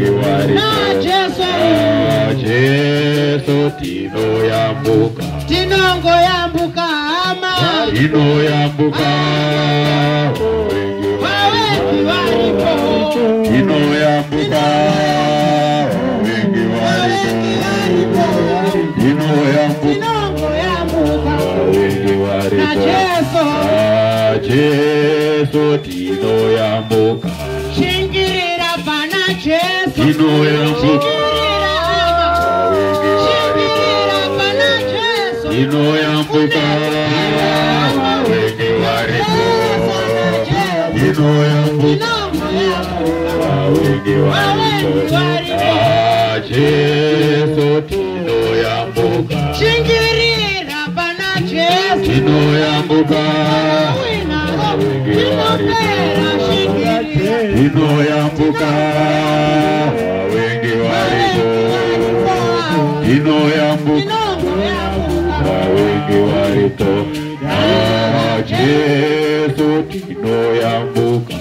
wengi walipo. Yesu tino yambuka. Tinongo yambuka ama. Tino yambuka. Wengi walipo. Tino yambuka. Wengi walipo. Tino yambuka. Tinongo yambuka. Wengi walipo. Yesu tino yambuka. Shingirira pana Yesu. Tino yambuka. Tino yambuka. Wengi walipo. Tino yambuka. Wengi walipo. Yesu tino yambuka. Shingirira pana Yesu. Tino yambuka. Wengi walipo. Tino yambuka. Wengi walipo. Tino yambuka. Wengi walipo. Yesu tino yambuka.